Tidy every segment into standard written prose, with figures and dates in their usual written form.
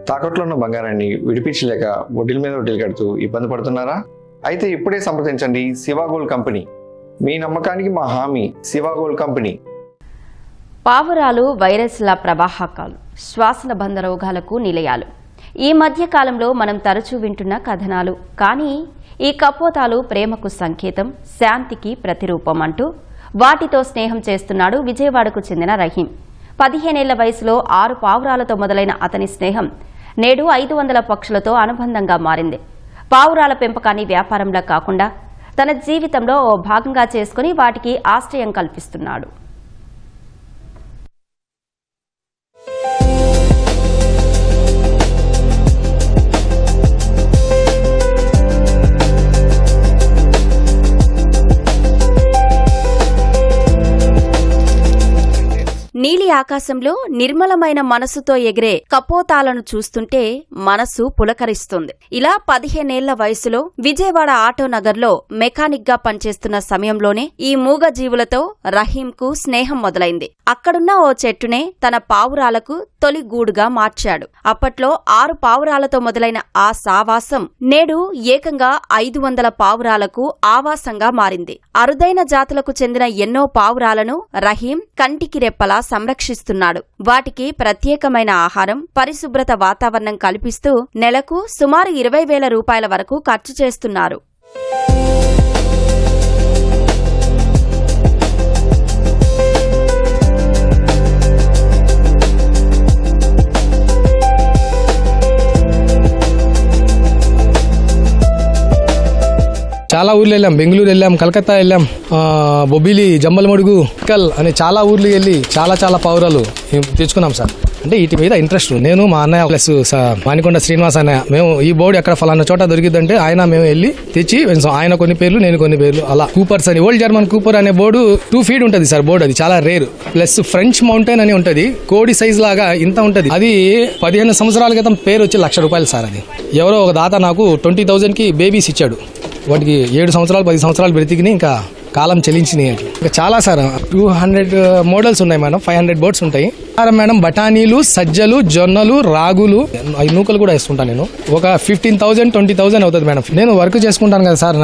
తాకట్లో ఉన్న బంగారాన్ని విడిపించలేక వడ్డీల మీద వడ్డీలు కడుతూ ఇబ్బంది పడుతున్నారా? అయితే ఇప్పుడే సంప్రదించండి శివ గోల్డ్ కంపెనీ. మీ నమ్మకానికి మా హామీ శివ గోల్డ్ కంపెనీ. పావురాలు వైరస్ల ప్రవాహకాలు, శ్వాసల బంధ రోగాలకు నిలయాలు. ఈ మధ్య కాలంలో మనం తరచూ వింటున్న కథనాలు. కానీ ఈ కపోతాలు ప్రేమకు సంకేతం, శాంతికి ప్రతిరూపం అంటూ వాటితో స్నేహం చేస్తున్నాడు విజయవాడకు చెందిన రహీం. 15 ఏళ్ల వయసులో 6 పావురాలతో మొదలైన అతని స్నేహం నేడు 500 పక్షులతో అనుబంధంగా మారింది. పావురాల పెంపకాన్ని వ్యాపారంలా కాకుండా తన జీవితంలో ఓ భాగంగా చేసుకుని వాటికి ఆశ్రయం కల్పిస్తున్నాడు. నీలి ఆకాశంలో నిర్మలమైన మనసుతో ఎగిరే కపోతాలను చూస్తుంటే మనసు పులకరిస్తుంది. ఇలా 15 ఏళ్ల వయసులో విజయవాడ ఆటోనగర్లో మెకానిక్ గా పనిచేస్తున్న సమయంలోనే ఈ మూగ జీవులతో రహీంకు స్నేహం మొదలైంది. అక్కడున్న ఓ చెట్టునే తన పావురాలకు తొలి గూడుగా మార్చాడు. అప్పట్లో 6 పావురాలతో మొదలైన ఆ సావాసం నేడు ఏకంగా 500 పావురాలకు ఆవాసంగా మారింది. అరుదైన జాతులకు చెందిన ఎన్నో పావురాలను రహీం కంటికి రెప్పలా సంరక్షిస్తున్నాడు. వాటికి ప్రత్యేకమైన ఆహారం, పరిశుభ్రత వాతావరణం కల్పిస్తూ నెలకు సుమారు 20,000 రూపాయల వరకు ఖర్చు చేస్తున్నారు. చాలా ఊర్లు వెళ్ళాం. బెంగళూరు వెళ్ళాం, కలకత్తా వెళ్ళాం, బొబ్బిలి, జమ్మలమడుగు, కల్ అనే చాలా ఊర్లు వెళ్ళి చాలా పావురాలు తెచ్చుకున్నాం సార్. అంటే వీటి మీద ఇంట్రెస్ట్ నేను, మా అన్నయ్య ప్లస్ మానికొండ శ్రీనివాస్ అన్నయ్య, మేము ఈ బోర్డు ఎక్కడ ఫలానా చోట దొరికిందంటే మేము వెళ్ళి తెచ్చి ఆయన కొన్ని పేర్లు, నేను కొన్ని పేర్లు, అలా కూపర్స్ అని ఓల్డ్ జర్మన్ కూపర్ అనే బోర్డు 2 feet ఉంటుంది సార్. బోర్డు అది చాలా రేర్. ప్లస్ ఫ్రెంచ్ మౌంటైన్ అని ఉంటుంది, కోడి సైజ్ లాగా ఇంత ఉంటుంది. అది 15 సంవత్సరాల క్రితం పేరు వచ్చి ₹1,00,000 సార్. అది ఎవరో ఒక దాత నాకు 20,000కి బేబీస్ ఇచ్చాడు. వాటికి 7 సంవత్సరాలు 10 సంవత్సరాలు బ్రతికినాయి, ఇంకా కాలం చెల్లించినాయి. ఇంకా చాలా సార్ 200 మోడల్స్ ఉన్నాయి మేడం, 500 బోర్డ్స్ ఉంటాయి మేడం. బఠానీలు, సజ్జలు, జొన్నలు, రాగులు, 5 నూకలు కూడా వేస్తుంటాను నేను. ఒక 15,000 20,000 అవుతుంది మేడం. నేను వర్క్ చేసుకుంటాను కదా సార్,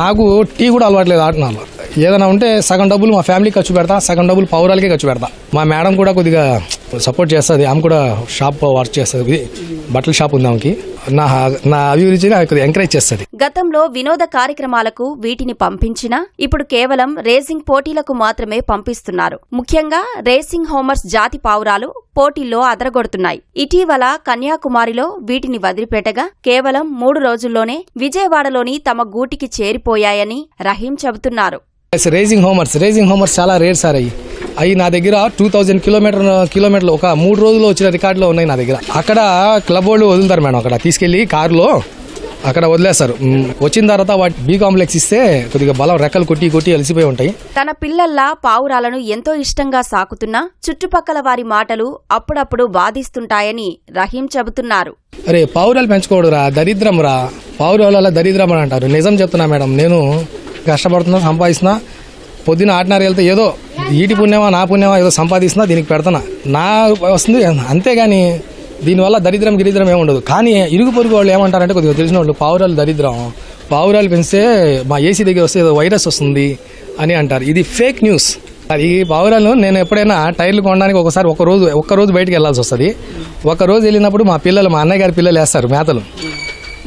నాకు టీ కూడా అలవాట్లేదు. ఆటనాలు ఏదైనా ఉంటే సగం డబ్బులు మా ఫ్యామిలీకి ఖర్చు పెడతా, సగం డబ్బులు పావురాలకే ఖర్చు పెడతా. మా మేడం కూడా కొద్దిగా సపోర్ట్ చేస్తుంది. ఆమె కూడా షాప్ వర్క్ చేస్తుంది, బట్టల షాప్ ఉంది ఆమెకి. నా అభిరుచిగా ఎంకరేజ్ చేస్తుంది. గతంలో వినోద కార్యక్రమాలకు వీటిని పంపించినా ఇప్పుడు కేవలం రేసింగ్ పోటీలకు మాత్రమే పంపిస్తున్నారు. ముఖ్యంగా రేసింగ్ హోమర్స్ జాతి పావురాలు పోటీల్లో అదరగొడుతున్నాయి. ఇటీవల కన్యాకుమారిలో వీటిని వదిలిపెట్టగా కేవలం 3 రోజుల్లోనే విజయవాడలోని తమ గూటికి చేరిపోయాయని రహీం చెబుతున్నారు. రేసింగ్ హోమర్స్ చాలా రేర్ సార్. అవి నా దగ్గర 2000 కిలోమీటర్లు ఒక 3 రోజుల్లో వచ్చిన రికార్డులో ఉన్నాయి నా దగ్గర. అక్కడ క్లబ్ వాళ్ళు వదులుతారు మేడం, అక్కడ తీసుకెళ్లి కారులో అక్కడ వదిలేస్తారు. వచ్చిన తర్వాత వాటి బి కాంప్లెక్స్ ఇస్తే కొద్దిగా బలం రెక్కలు కొట్టి అలసిపోయి ఉంటాయి. తన పిల్లల్లా పావురాలను ఎంతో ఇష్టంగా సాకుతున్నా చుట్టుపక్కల వారి మాటలు అప్పుడప్పుడు బాధిస్తుంటాయని రహీం చెబుతున్నారు. అరే పావురాలు పెంచుకోవడురా, దరిద్రం రా, పావురాల దరిద్రం అని అంటారు. నిజం చెప్తున్నా మేడం, నేను కష్టపడుతున్నా, సంపాదిస్తున్నా. పొద్దున 6:30 వెళ్తే ఏదో ఈటి పుణ్యమా నా పుణ్యమా ఏదో సంపాదిస్తున్నా, దీనికి పెడుతున్నా, నా వస్తుంది. అంతేగాని దీనివల్ల దరిద్రం గిరిద్రం ఏముండదు. కానీ ఇరుగు పొరుగు వాళ్ళు ఏమంటారంటే, కొద్దిగా తెలిసిన వాళ్ళు పావురాలు దరిద్రం, పావురాలు పెంచితే మా ఏసీ దగ్గర వస్తే ఏదో వైరస్ వస్తుంది అని అంటారు. ఇది ఫేక్ న్యూస్. ఈ పావురాలు నేను ఎప్పుడైనా టైర్లు కొనడానికి ఒకసారి ఒక్క రోజు బయటకు వెళ్ళాల్సి వస్తుంది. ఒక రోజు వెళ్ళినప్పుడు మా అన్నయ్య గారి పిల్లలు వేస్తారు మేతలు.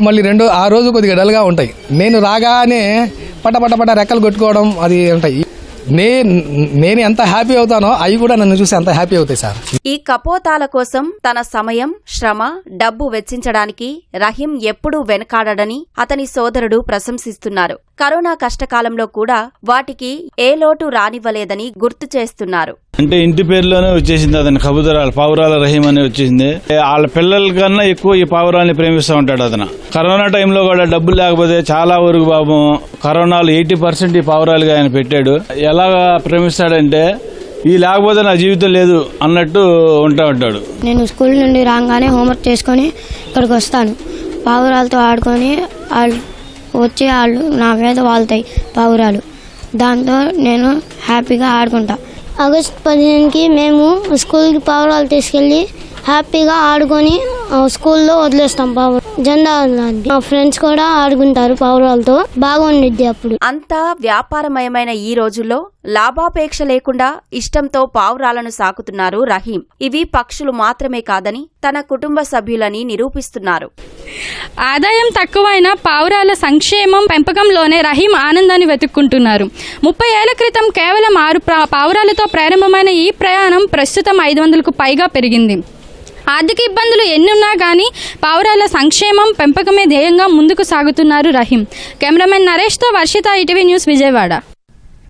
మళ్ళీ ఆ రోజు కొద్దిగా డల్గా ఉంటాయి. నేను రాగానే పట రెక్కలు కొట్టుకోవడం అది ఉంటాయి. నేను ఎంత హ్యాపీ అవుతానో అవి కూడా నన్ను చూసి అంత హ్యాపీ అవుతాయి సార్. ఈ కపోతాల కోసం తన సమయం, శ్రమ, డబ్బు వెచ్చించడానికి రహీం ఎప్పుడూ వెనకాడని అతని సోదరుడు ప్రశంసిస్తున్నారు. కరోనా కష్టకాలంలో కూడా వాటికి ఏ లోటు రానివ్వలేదని గుర్తు చేస్తున్నారు. అంటే ఇంటి పేరులోనే వచ్చేసింది అతని కబుతరాలు, పావురాల రహీం అని వచ్చింది. వాళ్ళ పిల్లల కన్నా ఎక్కువ ఈ పావురాలని ప్రేమిస్తూ ఉంటాడు అతను. కరోనా టైంలో కూడా డబ్బులు లేకపోతే చాలా వరకు పాపం కరోనాలో 80% ఈ పావురాలుగా ఆయన పెట్టాడు. ఎలాగా ప్రేమిస్తాడంటే, ఈ లేకపోతే నా జీవితం లేదు అన్నట్టు ఉంటాడు. నేను స్కూల్ నుండి రాగానే హోంవర్క్ చేసుకొని ఇక్కడికి వస్తాను. పావురాలతో ఆడుకొని వాళ్ళు నా మీద వాళ్తాయి పావురాలు. దాంతో నేను హ్యాపీగా ఆడుకుంటా. ఆగస్టు 15కి మేము స్కూల్కి పావురాలు తీసుకెళ్ళి హ్యాపీగా ఆడుకొని స్కూల్లో వదిలేస్తాం పావురం జెండా ఉందండి. మా ఫ్రెండ్స్ కూడా ఆడుకుంటారు పావురాలతో, బాగుండిద్ది అప్పుడు. అంతా వ్యాపారమయమైన ఈ రోజుల్లో లాభాపేక్ష లేకుండా ఇష్టంతో పావురాలను సాకుతున్నారు రహీం. ఇవి పక్షులు మాత్రమే కాదని తన కుటుంబ సభ్యులని నిరూపిస్తున్నారు. ఆదాయం తక్కువైన పావురాల సంక్షేమం పెంపకంలోనే రహీం ఆనందాన్ని వెతుక్కుంటున్నారు. 30 ఏళ్ల క్రితం కేవలం 6 పావురాలతో ప్రారంభమైన ఈ ప్రయాణం ప్రస్తుతం 500కు పైగా పెరిగింది. ఆర్థిక ఇబ్బందులు ఎన్నున్నా కానీ పావురాల సంక్షేమం పెంపకమే ధ్యేయంగా ముందుకు సాగుతున్నారు రహీం. కెమెరామెన్ నరేష్తో వర్షిత, ఈటీవీ న్యూస్, విజయవాడ.